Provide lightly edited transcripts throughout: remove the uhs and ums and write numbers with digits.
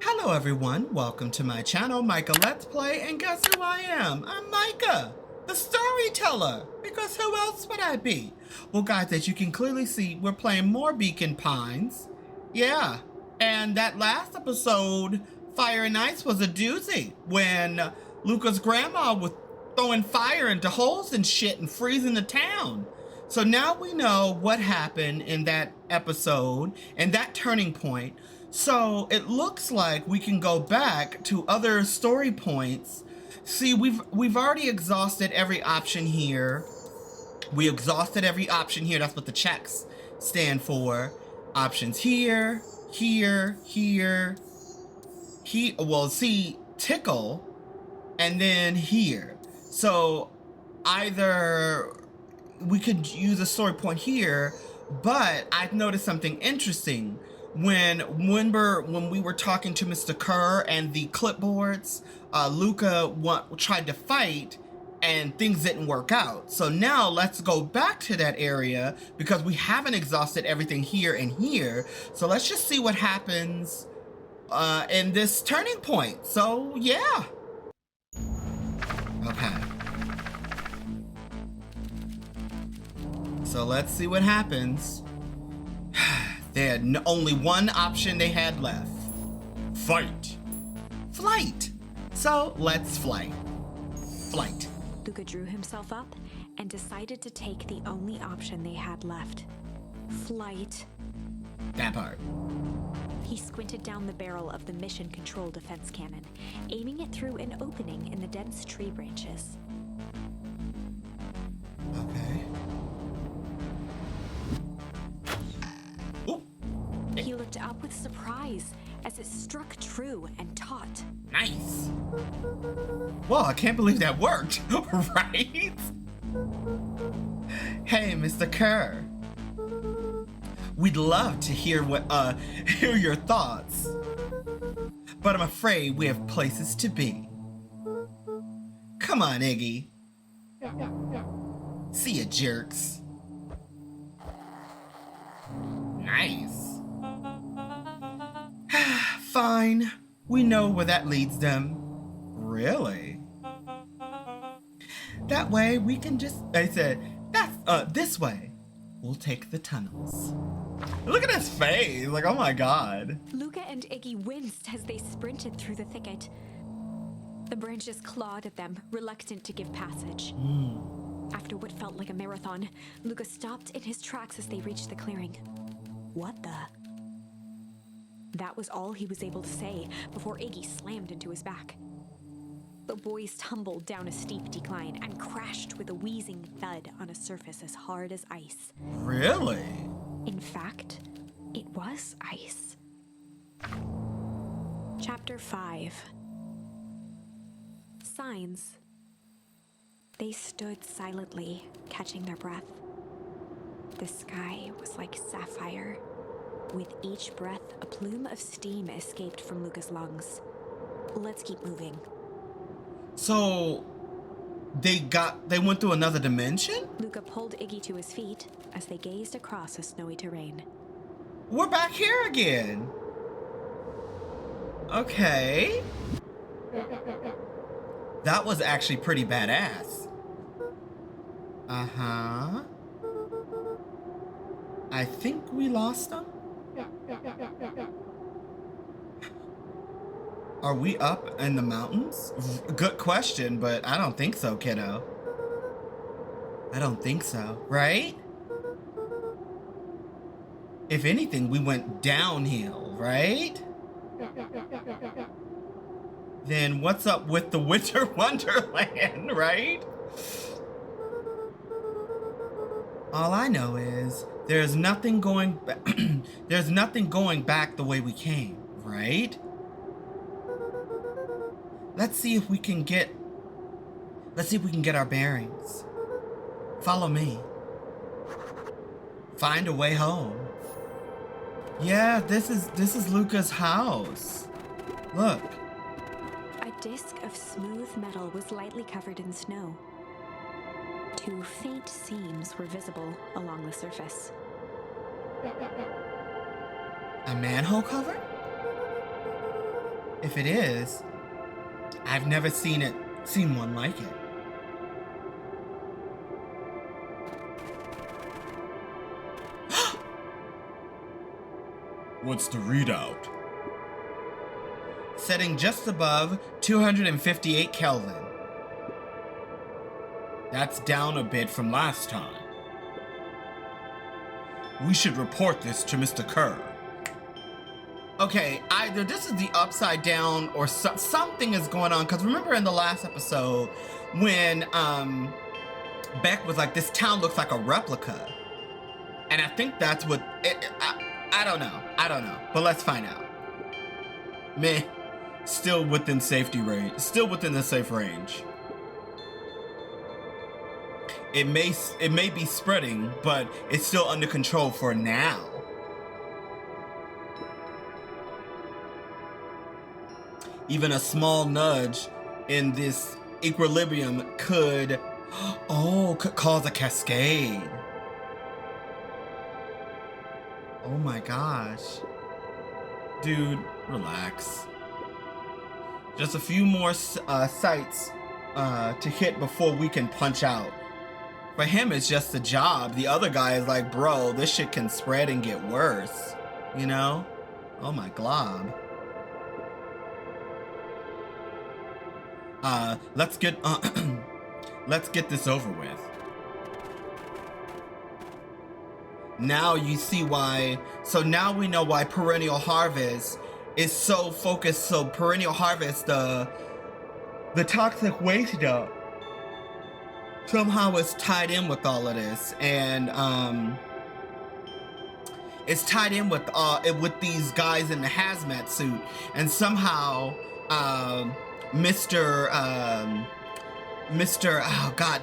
Hello everyone, welcome to my channel, Micah Let's Play, and guess who I am? I'm Micah, the storyteller, because who else would I be? Well guys, as you can clearly see, we're playing more Beacon Pines. Yeah, and that last episode, Fire and Ice, was a doozy, when Luca's grandma was throwing fire into holes and shit and freezing the town. So now we know what happened in that episode and that turning point. So it looks like we can go back to other story points. See, we've already exhausted every option here. We exhausted every option here. That's what the checks stand for. Options here, here, here, well, see, tickle, and then here. So either we could use a story point here, but I've noticed something interesting. When we were talking to Mr. Kerr and the clipboards, Luca tried to fight and things didn't work out. So now let's go back to that area because we haven't exhausted everything here and here. So let's just see what happens in this turning point. So yeah. Okay. So let's see what happens. They had only one option they had left. Fight. Flight. So let's flight. Flight. Luca drew himself up and decided to take the only option they had left. Flight. That part. He squinted down the barrel of the mission control defense cannon, aiming it through an opening in the dense tree branches. Okay. He looked up with surprise as it struck true and taut. Nice. Well, I can't believe that worked, right? Hey, Mr. Kerr. We'd love to hear hear your thoughts, but I'm afraid we have places to be. Come on, Iggy. See ya, jerks. Nice. Fine. We know where that leads them. Really? That way we can just, I said, that's, this way. We'll take the tunnels. Look at his face, like, oh my god. Luca and Iggy winced as they sprinted through the thicket. The branches clawed at them, reluctant to give passage. After what felt like a marathon, Luca stopped in his tracks as they reached the clearing. What the? That was all he was able to say before Iggy slammed into his back. The boys tumbled down a steep decline and crashed with a wheezing thud on a surface as hard as ice. Really? In fact, it was ice. Chapter 5. Signs. They stood silently, catching their breath. The sky was like sapphire. With each breath, a plume of steam escaped from Luca's lungs. Let's keep moving. So, they went through another dimension? Luca pulled Iggy to his feet as they gazed across a snowy terrain. We're back here again. Okay. That was actually pretty badass. Uh-huh. I think we lost them. Are we up in the mountains? Good question, but I don't think so, kiddo. I don't think so, right? If anything, we went downhill, right? Then what's up with the Winter Wonderland, right? All I know is there's nothing going there's nothing going back the way we came, right? Let's see if we can get our bearings. Follow me. Find a way home. Yeah, this is Luca's house. Look. A disc of smooth metal was lightly covered in snow. Two faint seams were visible along the surface. A manhole cover? If it is, I've never seen one like it. What's the readout? Setting just above 258 Kelvin. That's down a bit from last time. We should report this to Mr. Kerr. Okay, either this is the upside down or something is going on. Because remember in the last episode when Beck was like, this town looks like a replica. And I think that's what... I don't know. But let's find out. Meh. Still within safety range. Still within the safe range. It may be spreading, but it's still under control for now. Even a small nudge in this equilibrium could cause a cascade. Oh my gosh. Dude, relax. Just a few more sites to hit before we can punch out. For him, it's just a job. The other guy is like, bro, this shit can spread and get worse. You know? Oh my glob. Let's get this over with. Now you see why. So now we know why Perennial Harvest is so focused. So Perennial Harvest, the toxic waste dump, somehow is tied in with all of this, and it's tied in with these guys in the hazmat suit, and somehow Mr.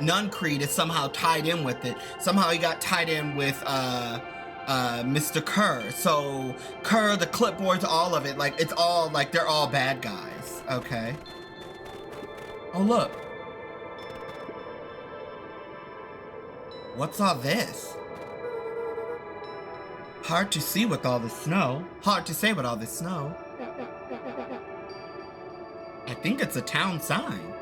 Nuncreed is somehow tied in with it. Somehow he got tied in with Mr. Kerr. So Kerr, the clipboards, all of it, like it's all like they're all bad guys. Okay. Oh look. What's all this? Hard to see with all the snow. Hard to say with all this snow. I think it's a town sign.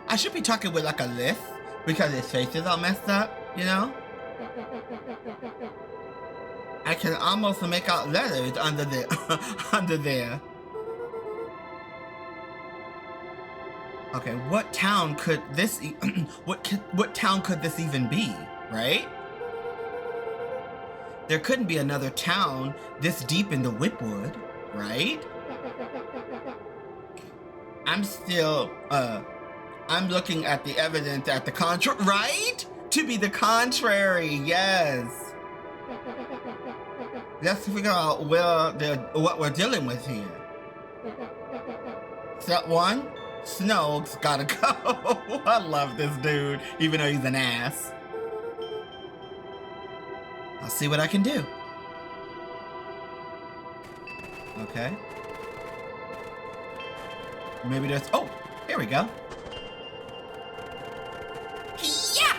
I should be talking with like a lisp because his face is all messed up, you know? I can almost make out letters under there. Okay, what town could this what town could this even be, right? There couldn't be another town this deep in the Whipwood, right? I'm looking at the evidence at the contrary, right? To be the contrary, yes. Let's figure out what we're dealing with here. Step one, Snow's gotta go. I love this dude, even though he's an ass. I'll see what I can do. Okay. Maybe there's... Oh, here we go. Yeah!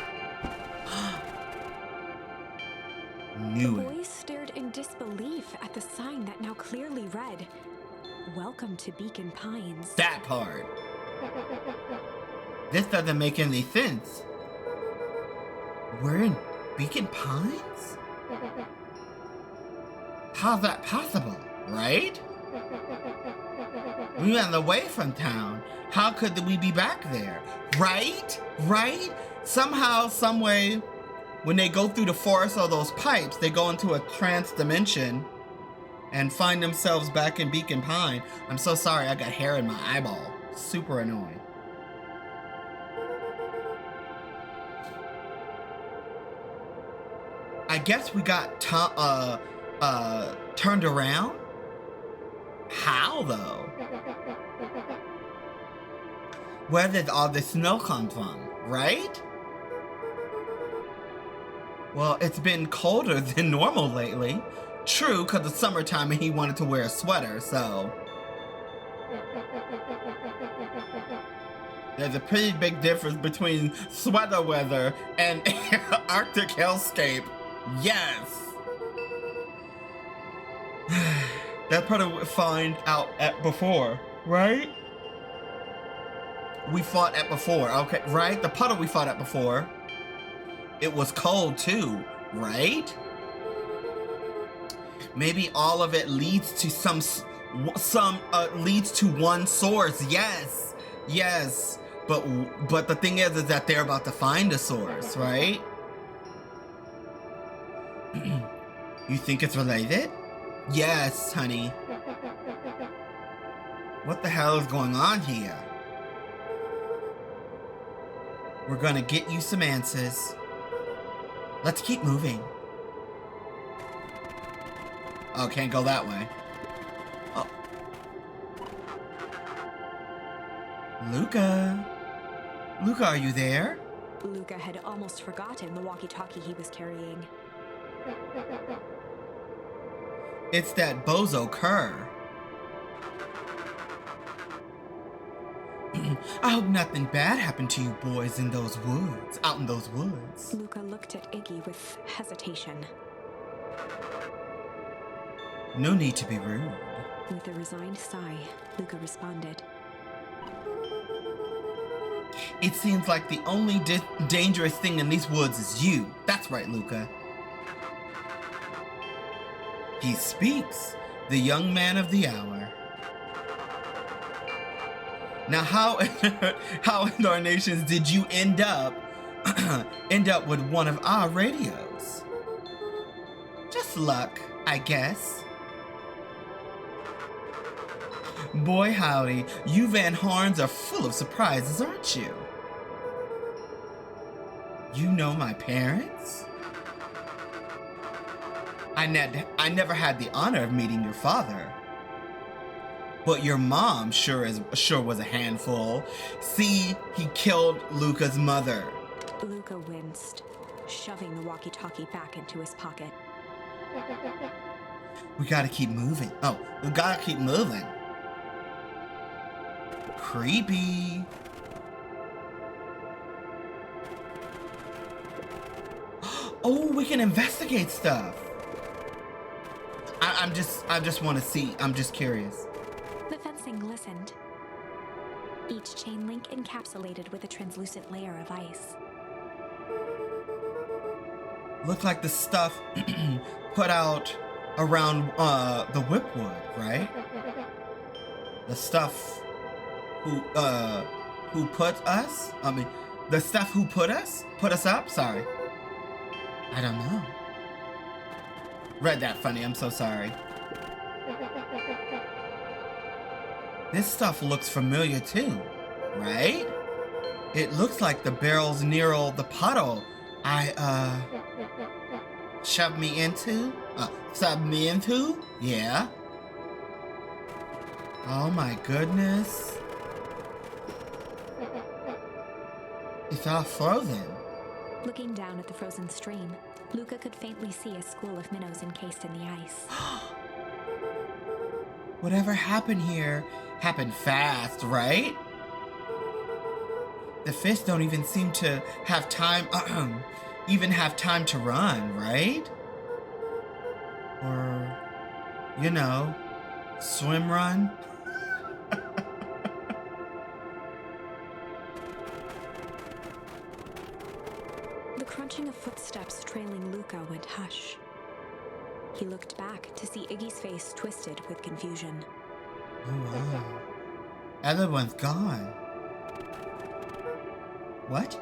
Knew The it. boys stared in disbelief at the sign that now clearly read, "Welcome to Beacon Pines." That part. This doesn't make any sense. We're in Beacon Pines? How's that possible, right? We ran away from town. How could we be back there? Right? Right? Somehow, someway, when they go through the forest or those pipes, they go into a trance dimension and find themselves back in Beacon Pine. I'm so sorry, I got hair in my eyeball. Super annoying. I guess we got turned around? How, though? Where did all the snow come from, right? Well, it's been colder than normal lately. True, because it's summertime and he wanted to wear a sweater, so... There's a pretty big difference between sweater weather and Arctic hellscape. Yes! That part we'll find out before. right? We fought at before, okay, right? The puddle we fought at before. It was cold too, right? Maybe all of it leads to leads to one source. Yes, yes. But the thing is that they're about to find a source, right? You think it's related? Yes, honey. What the hell is going on here? We're gonna get you some answers. Let's keep moving. Oh, can't go that way. Oh. Luca. Luca, are you there? Luca had almost forgotten the walkie-talkie he was carrying. It's that bozo Kerr. I hope nothing bad happened to you boys in those woods, out in those woods. Luca looked at Iggy with hesitation. No need to be rude. With a resigned sigh, Luca responded. It seems like the only dangerous thing in these woods is you. That's right, Luca. He speaks, the young man of the hour. Now, how in our nations did you end up with one of our radios? Just luck, I guess. Boy howdy, you Van Horns are full of surprises, aren't you? You know my parents? I never had the honor of meeting your father. But your mom sure was a handful. See, he killed Luca's mother. Luca winced, shoving the walkie-talkie back into his pocket. We gotta keep moving. Oh, we gotta keep moving. Creepy. Oh, we can investigate stuff. I just want to see. I'm just curious. The fencing glistened. Each chain link encapsulated with a translucent layer of ice. Look like the stuff put out around the whipwood, right? The stuff who put us? I mean, the stuff who put us up? Sorry. I don't know. Read that funny, I'm so sorry. This stuff looks familiar too, right? It looks like the barrels near the puddle I shoved me into? Yeah. Oh my goodness. It's all frozen. Looking down at the frozen stream, Luca could faintly see a school of minnows encased in the ice. Whatever happened here happened fast, right? The fish don't even seem to have time, to run, right? Or, swim run? The crunching of footsteps trailing Luca went hush. He looked back to see Iggy's face twisted with confusion. Oh wow. Everyone's gone. What?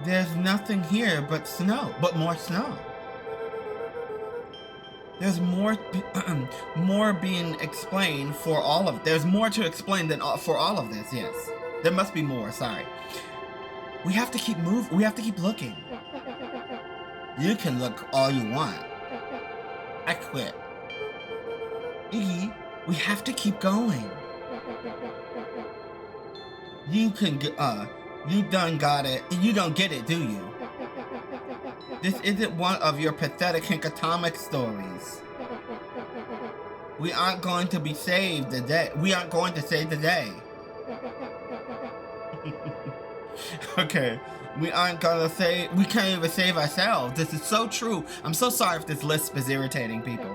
There's nothing here but snow, but more snow. There's more being explained for all of. There's more to explain for all of this. Yes, there must be more. Sorry. We have to keep moving. We have to keep looking. You can look all you want. I quit. Iggy, we have to keep going. You done got it. You don't get it, do you? This isn't one of your pathetic Hinkatomic stories. We aren't going to be saved today. We aren't going to save the day. Okay, we aren't gonna save. We can't even save ourselves. This is so true. I'm so sorry if this lisp is irritating people.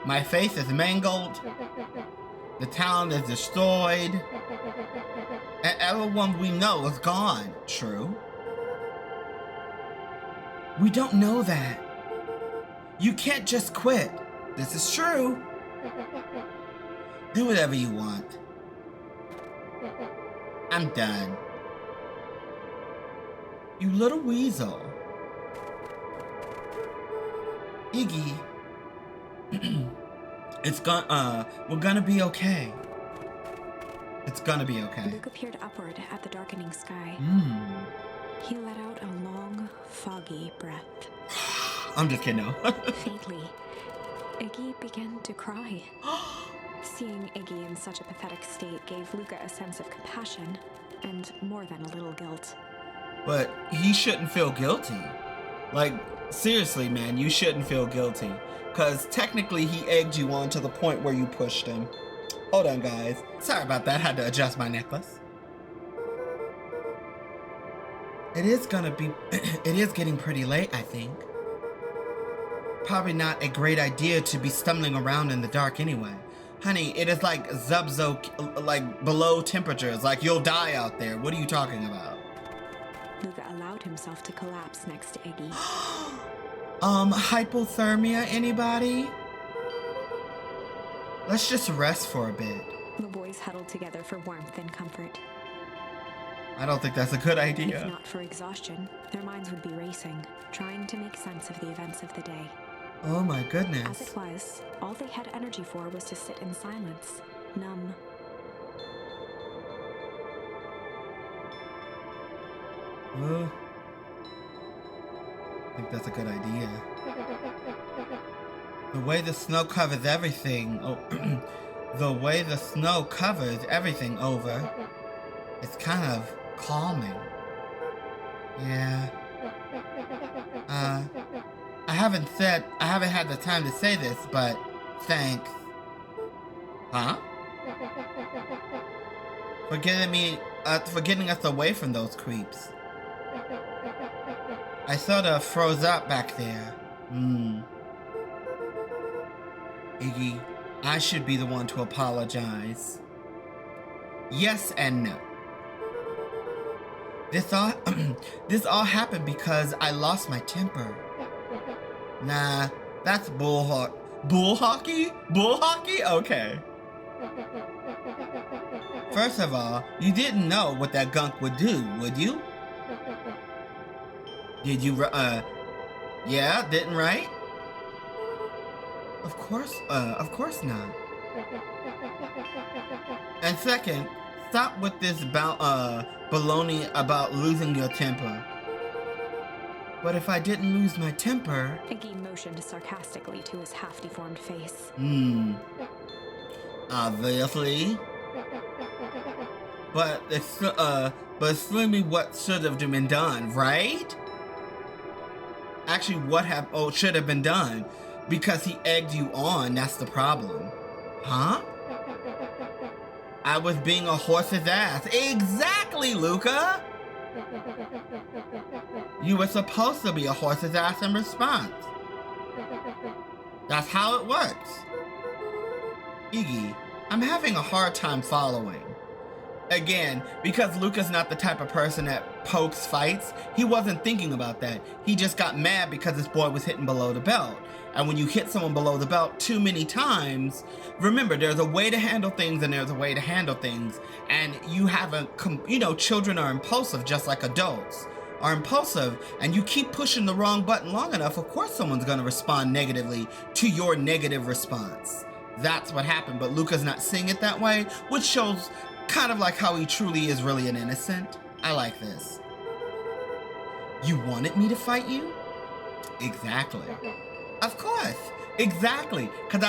My faith is mangled. The town is destroyed. And everyone we know is gone. True. We don't know that. You can't just quit. This is true. Do whatever you want. I'm done. You little weasel. Iggy. We're gonna be okay. It's gonna be okay. Luca peered upward at the darkening sky. He let out a long, foggy breath. I'm just kidding now. Faintly, Iggy began to cry. Seeing Iggy in such a pathetic state gave Luca a sense of compassion and more than a little guilt. But he shouldn't feel guilty. Like, seriously, man, you shouldn't feel guilty. Because technically he egged you on to the point where you pushed him. Hold on, guys. Sorry about that. Had to adjust my necklace. It is getting pretty late, I think. Probably not a great idea to be stumbling around in the dark anyway. Honey, it is like like below temperatures. Like, you'll die out there. What are you talking about? Luca allowed himself to collapse next to Iggy. Hypothermia, anybody? Let's just rest for a bit. The boys huddled together for warmth and comfort. I don't think that's a good idea. If not for exhaustion, their minds would be racing, trying to make sense of the events of the day. Oh my As goodness. it was, all they had energy for was to sit in silence, numb. Well, I think that's a good idea. The way the snow covers everything, the way the snow covers everything over, it's kind of calming. Yeah. I haven't had the time to say this, but thanks. Huh? For getting us away from those creeps. I sort of froze up back there. Iggy, I should be the one to apologize. Yes and no. This all happened because I lost my temper. Nah, that's bull hockey? Bull hockey? Okay. First of all, you didn't know what that gunk would do, would you? Did you, yeah, didn't, right? Of course not. And second, stop with this baloney about losing your temper. But if I didn't lose my temper... Iggy motioned sarcastically to his half-deformed face. Obviously. But it's really what should have been done, right? Actually, should have been done. Because he egged you on, that's the problem. Huh? I was being a horse's ass. Exactly, Luca! You were supposed to be a horse's ass in response. That's how it works. Iggy, I'm having a hard time following. Again, because Luca's not the type of person that pokes fights, he wasn't thinking about that. He just got mad because this boy was hitting below the belt. And when you hit someone below the belt too many times, remember, there's a way to handle things and there's a way to handle things. And you have children are impulsive just like adults are impulsive, and you keep pushing the wrong button long enough, of course someone's gonna respond negatively to your negative response. That's what happened, but Luca's not seeing it that way, which shows kind of like how he truly is really an innocent. I like this. You wanted me to fight you? Exactly. Of course. Exactly. Because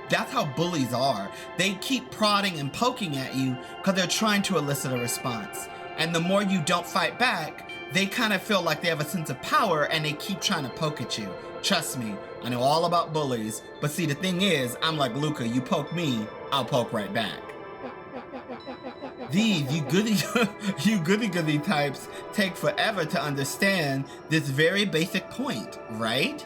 that's how bullies are. They keep prodding and poking at you because they're trying to elicit a response. And the more you don't fight back, they kind of feel like they have a sense of power and they keep trying to poke at you. Trust me, I know all about bullies. But see, the thing is, I'm like Luca. You poke me, I'll poke right back. These, you goody types take forever to understand this very basic point, right?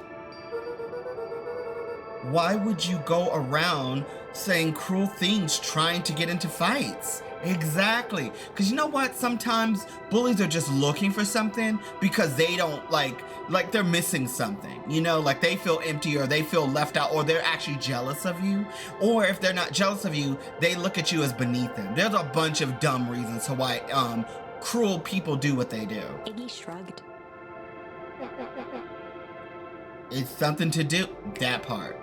why would you go around saying cruel things trying to get into fights? Exactly. Because you know what? Sometimes bullies are just looking for something because they don't like they're missing something, you know, like they feel empty or they feel left out or they're actually jealous of you. Or if they're not jealous of you, they look at you as beneath them. There's a bunch of dumb reasons to why cruel people do what they do. Iggy shrugged. It's something to do. That part.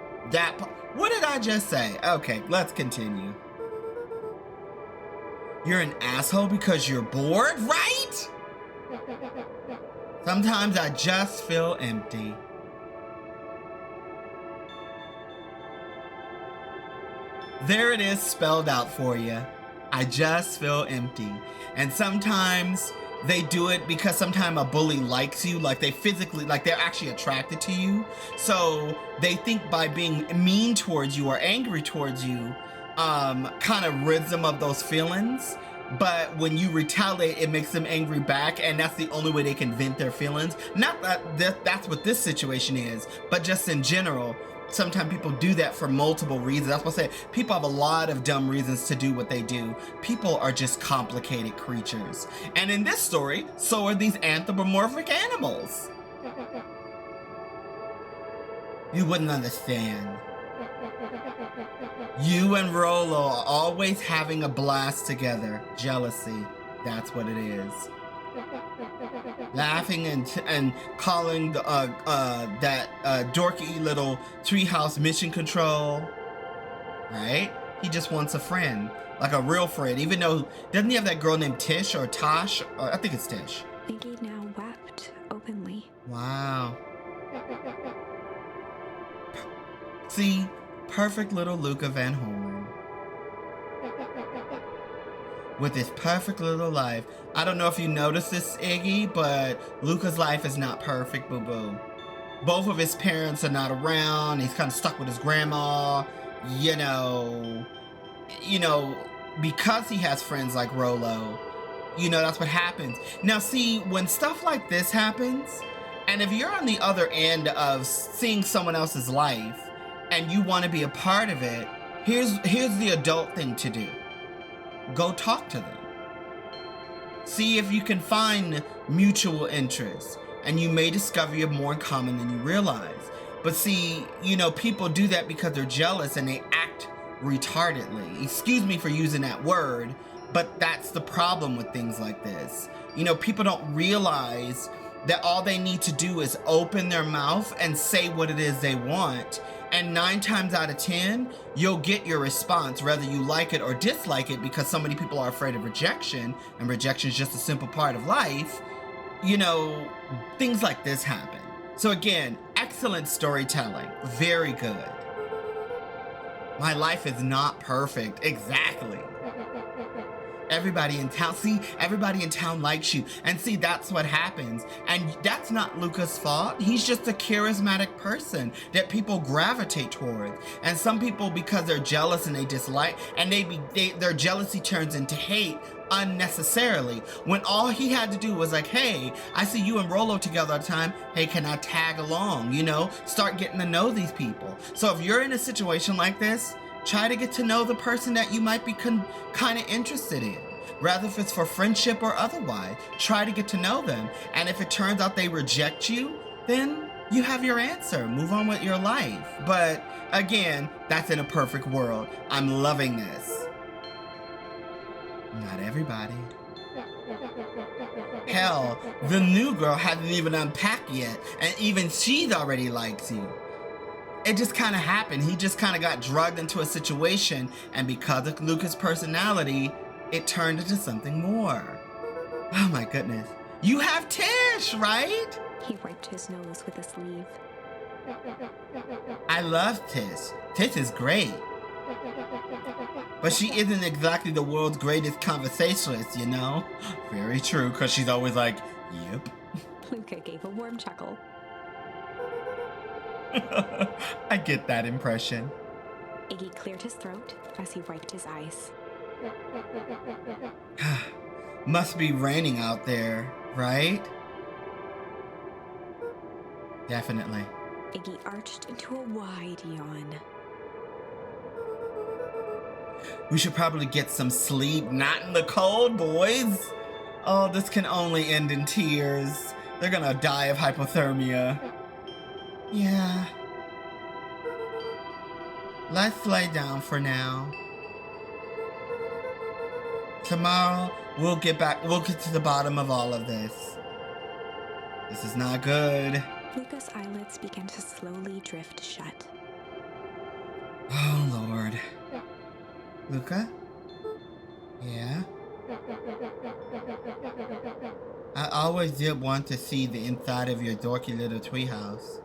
What did I just say? Okay, let's continue. You're an asshole because you're bored, right? Sometimes I just feel empty. There it is spelled out for you. I just feel empty. And sometimes they do it because sometimes a bully likes you, like they physically, like they're actually attracted to you. So they think by being mean towards you or angry towards you, kind of rids them of those feelings. But when you retaliate, it makes them angry back, and that's the only way they can vent their feelings. Not that that's what this situation is, but just in general, sometimes people do that for multiple reasons. That's what I say. People have a lot of dumb reasons to do what they do. People are just complicated creatures. And in this story, so are these anthropomorphic animals. You wouldn't understand. You and Rolo are always having a blast together. Jealousy, that's what it is. Laughing and calling the, that dorky little treehouse mission control. Right? He just wants a friend, like a real friend. Even though, doesn't he have that girl named Tish or Tosh? Or, I think it's Tish. Iggy now wept openly. Wow. See, perfect little Luca Van Horn. With his perfect little life. I don't know if you noticed this, Iggy, but Luca's life is not perfect, boo-boo. Both of his parents are not around. He's kind of stuck with his grandma. You know, because he has friends like Rolo, that's what happens. Now, see, when stuff like this happens, and if you're on the other end of seeing someone else's life, and you want to be a part of it, here's the adult thing to do. Go talk to them. See if you can find mutual interests, and you may discover you have more in common than you realize. But see, people do that because they're jealous and they act retardedly. Excuse me for using that word, but that's the problem with things like this. People don't realize that all they need to do is open their mouth and say what it is they want. And 9 times out of 10, you'll get your response, whether you like it or dislike it, because so many people are afraid of rejection, and rejection is just a simple part of life. Things like this happen. So again, excellent storytelling. Very good. My life is not perfect. Exactly. Everybody in town likes you. And see, that's what happens. And that's not Luca's fault. He's just a charismatic person that people gravitate towards. And some people, because they're jealous and they dislike, and their jealousy turns into hate unnecessarily, when all he had to do was like, hey, I see you and Rolo together all the time. Hey, can I tag along? Start getting to know these people. So if you're in a situation like this, try to get to know the person that you might be kind of interested in. Rather if it's for friendship or otherwise, try to get to know them. And if it turns out they reject you, then you have your answer. Move on with your life. But again, that's in a perfect world. I'm loving this. Not everybody. Hell, the new girl hasn't even unpacked yet, and even she already likes you. It just kind of happened. He just kind of got drugged into a situation, and because of Luca's personality, it turned into something more. Oh my goodness. You have Tish, right? He wiped his nose with a sleeve. I love Tish. Tish is great. But she isn't exactly the world's greatest conversationalist, Very true, because she's always like, yep. Luca gave a warm chuckle. I get that impression. Iggy cleared his throat as he wiped his eyes. Must be raining out there, right? Definitely. Iggy arched into a wide yawn. We should probably get some sleep, not in the cold, boys. Oh, this can only end in tears. They're gonna die of hypothermia. Yeah. Let's lay down for now. Tomorrow, we'll get to the bottom of all of this. This is not good. Luca's eyelids began to slowly drift shut. Oh, Lord. Luca? Yeah? I always did want to see the inside of your dorky little treehouse.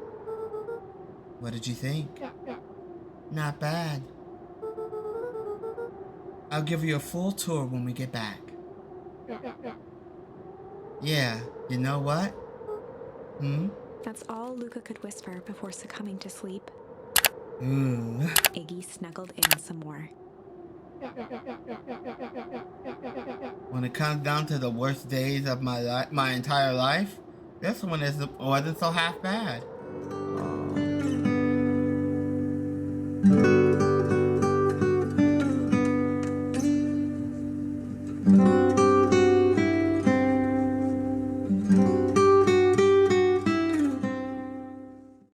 What did you think? Not bad. I'll give you a full tour when we get back. Yeah, you know what? That's all Luca could whisper before succumbing to sleep. Iggy snuggled in some more. When it comes down to the worst days of my entire life, this one wasn't so half bad.